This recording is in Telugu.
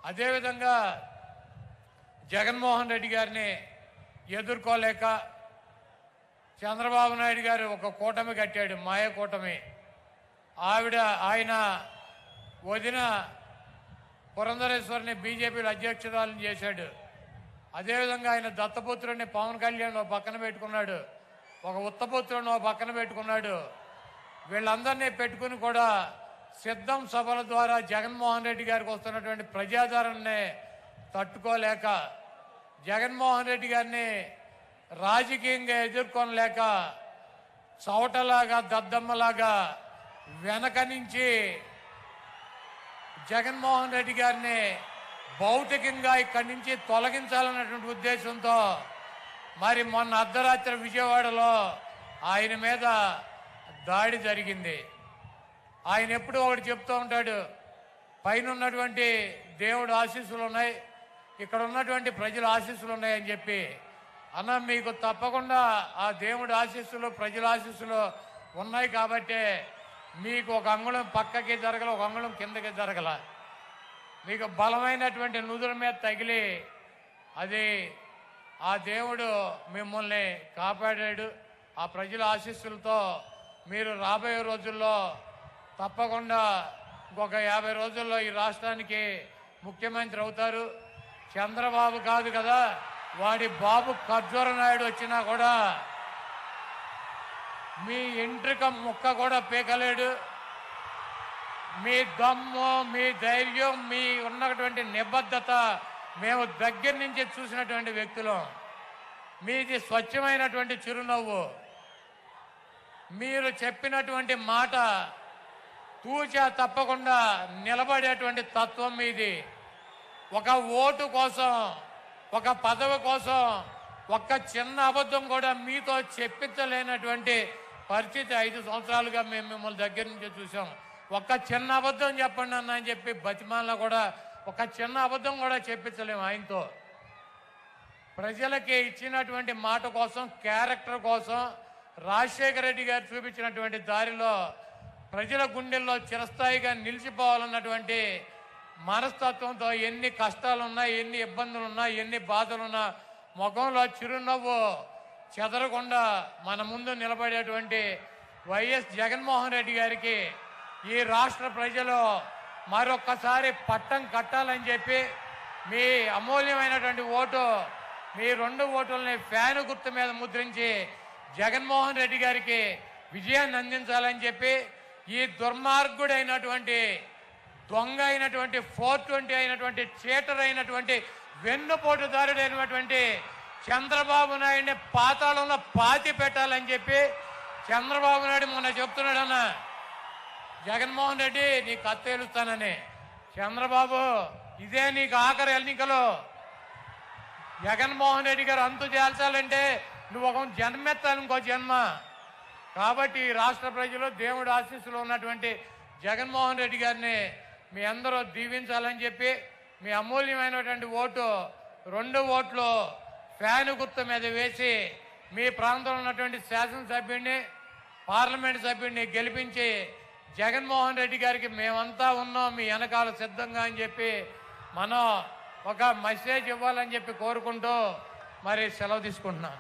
అదేవిధంగా జగన్మోహన్ రెడ్డి గారిని ఎదుర్కోలేక చంద్రబాబు నాయుడు గారు ఒక కూటమి కట్టాడు, మాయ కూటమి. ఆయన వదిన పురంధరేశ్వరిని బీజేపీలో అధ్యక్షురాలను చేశాడు. అదేవిధంగా ఆయన దత్తపుత్రుడిని పవన్ కళ్యాణ్ పక్కన పెట్టుకున్నాడు, ఒక ఉత్తపుత్రుడిని పక్కన పెట్టుకున్నాడు. వీళ్ళందరినీ పెట్టుకుని కూడా సిద్ధం సభల ద్వారా జగన్మోహన్ రెడ్డి గారికి వస్తున్నటువంటి ప్రజాదరణని తట్టుకోలేక, జగన్మోహన్ రెడ్డి గారిని రాజకీయంగా ఎదుర్కొనలేక చవటలాగా దద్దమ్మలాగా వెనక నుంచి జగన్మోహన్ రెడ్డి గారిని భౌతికంగా ఇక్కడి నుంచి తొలగించాలన్నటువంటి ఉద్దేశంతో మరి మొన్న అర్ధరాత్రి విజయవాడలో ఆయన మీద దాడి జరిగింది. ఆయన ఎప్పుడూ ఒకటి చెప్తూ ఉంటాడు, పైన ఉన్నటువంటి దేవుడు ఆశీస్సులు ఉన్నాయి, ఇక్కడ ఉన్నటువంటి ప్రజల ఆశీస్సులు ఉన్నాయని చెప్పి. అన్న, మీకు తప్పకుండా ఆ దేవుడి ఆశీస్సులు ప్రజల ఆశీస్సులు ఉన్నాయి కాబట్టే మీకు ఒక అంగుళం పక్కకి జరగల, ఒక అంగుళం కిందకి జరగల. మీకు బలమైనటువంటి నుదుల మీద తగిలి అది ఆ దేవుడు మిమ్మల్ని కాపాడాడు. ఆ ప్రజల ఆశీస్సులతో మీరు రాబోయే రోజుల్లో తప్పకుండా ఇంకొక 50 రోజుల్లో ఈ రాష్ట్రానికి ముఖ్యమంత్రి అవుతారు. చంద్రబాబు కాదు కదా, వాడి బాబు ఖర్జూర నాయుడు వచ్చినా కూడా మీ ఎంట్రిక ముక్క కూడా పీకలేడు. మీ దమ్ము, మీ ధైర్యం, మీ ఉన్నటువంటి నిబద్ధత మేము దగ్గర నుంచి చూసినటువంటి వ్యక్తులం. మీది స్వచ్ఛమైనటువంటి చిరునవ్వు. మీరు చెప్పినటువంటి మాట తూచా తప్పకుండా నిలబడేటువంటి తత్వం మీది. ఒక ఓటు కోసం, ఒక పదవి కోసం ఒక్క చిన్న అబద్ధం కూడా మీతో చెప్పించలేనటువంటి పరిస్థితి 5 సంవత్సరాలుగా మేము మిమ్మల్ని దగ్గర నుంచి చూసాం. ఒక్క చిన్న అబద్ధం చెప్పండి అన్న అని చెప్పి బతిమాలలో కూడా ఒక చిన్న అబద్ధం కూడా చెప్పించలేము ఆయనతో. ప్రజలకి ఇచ్చినటువంటి మాట కోసం, క్యారెక్టర్ కోసం రాజశేఖర రెడ్డి గారు చూపించినటువంటి దారిలో ప్రజల గుండెల్లో చిరస్థాయిగా నిలిచిపోవాలన్నటువంటి మనస్తత్వంతో ఎన్ని కష్టాలున్నా, ఎన్ని ఇబ్బందులున్నా, ఎన్ని బాధలున్నా ముఖంలో చిరునవ్వు చెదరకుండా మన ముందు నిలబడేటువంటి వైఎస్ జగన్మోహన్ రెడ్డి గారికి ఈ రాష్ట్ర ప్రజలు మరొక్కసారి పట్టం కట్టాలని చెప్పి మీ అమూల్యమైనటువంటి ఓటు, మీ 2 ఓటుల్ని ఫ్యాను గుర్తు మీద ముద్రించి జగన్మోహన్ రెడ్డి గారికి విజయాన్ని అందించాలని చెప్పి ఈ దుర్మార్గుడైనటువంటి, దొంగ అయినటువంటి, 420 అయినటువంటి, చీటర్ అయినటువంటి, వెన్నుపోటుదారుడైనటువంటి చంద్రబాబు నాయుడిని పాతాళంలో పాతి పెట్టాలని చెప్పి చంద్రబాబు నాయుడు మొన్న చెప్తున్నాడన్న, జగన్మోహన్ రెడ్డి నీ కత్తేలుస్తానని. చంద్రబాబు, ఇదే నీకు ఆఖరి ఎన్నికలు. జగన్మోహన్ రెడ్డి గారు అంతు చేల్చాలంటే నువ్వు ఒక జన్మెత్తాలి, ఇంకో జన్మ. కాబట్టి రాష్ట్ర ప్రజలు దేవుడి ఆశీస్సులు ఉన్నటువంటి జగన్మోహన్ రెడ్డి గారిని మీ అందరూ దీవించాలని చెప్పి మీ అమూల్యమైనటువంటి ఓటు, 2 ఓట్లు ఫ్యాను గుర్తు మీద వేసి మీ ప్రాంతంలో ఉన్నటువంటి శాసనసభ్యుడిని, పార్లమెంట్ సభ్యుడిని గెలిపించి జగన్మోహన్ రెడ్డి గారికి మేమంతా ఉన్నాం మీ వెనకాల సిద్ధంగా అని చెప్పి మనం ఒక మెసేజ్ ఇవ్వాలని చెప్పి కోరుకుంటూ మరి సెలవు తీసుకుంటున్నాం.